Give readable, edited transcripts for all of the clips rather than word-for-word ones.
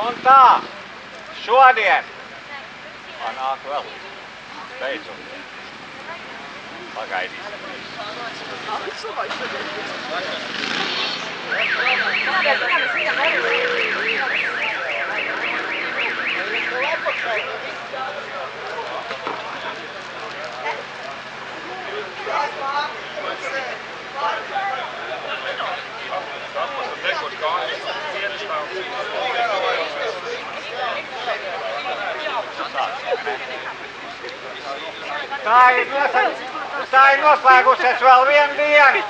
Un tā, šodien. Nāk vēl. Beidzot. Pagaidīsim. Tā ir noslēgusies vēl vienu dienu,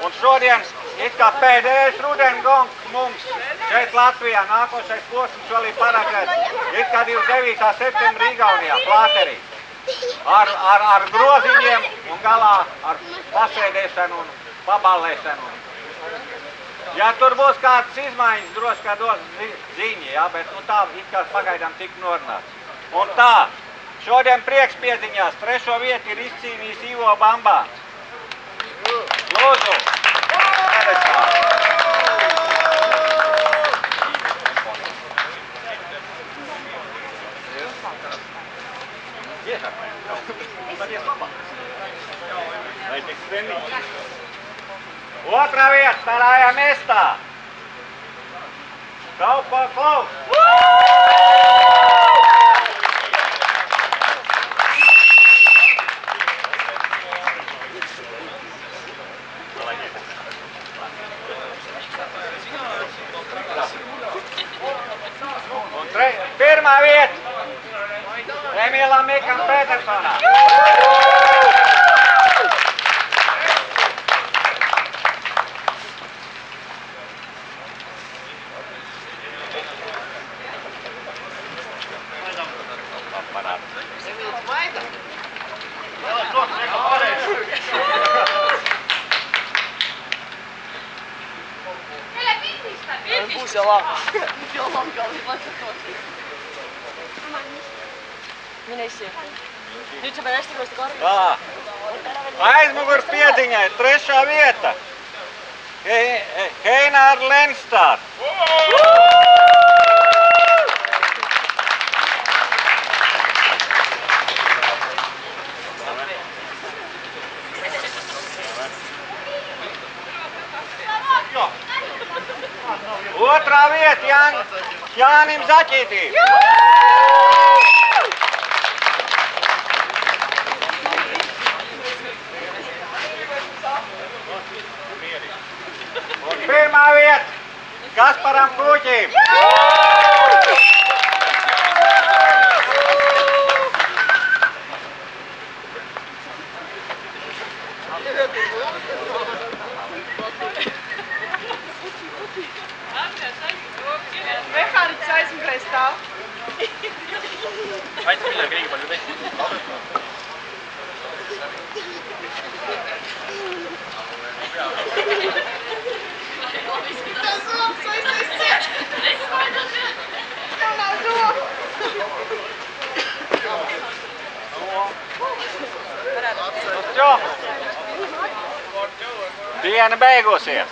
un šodien it kā pēdējais rudengongs mums šeit Latvijā, nākošais posms vēl ir paredzēts, it kā 29. septembrī Igaunijā, Plāterī, ar groziņiem un galā ar pasēdēšanu un paballēšanu. Ja tur būs kādas izmaiņas, droši kā dos ziņi, ja, bet nu tā it kā pagaidām tik norunāts. Un tā, šodien priekšpieziņās 3. vietu ir izcīnījis Ivo Bambāns. Lūdzu! Otrā vieta, Taraja Mestā. Kaupo Klaus. Un pirmā vieta Emīlam Mikam Petersonam. Būs jau labi. Jau labi, kā līdz latsakot. Minēsiet. Nyt se menee estiroista korvista. Tā. Aizmugur piedziņai 3. vieta. Heinar Lenstad. Otrā vieta Jānim Zaķītī. Un pirmā vieta Kasparam Kūķim. Mehāniķis aizmugurē stāv. Vai tu viņam grīgi paļu veikt? Tas zoms aiztais ciet. Tev nav zomu. Diena beigusies.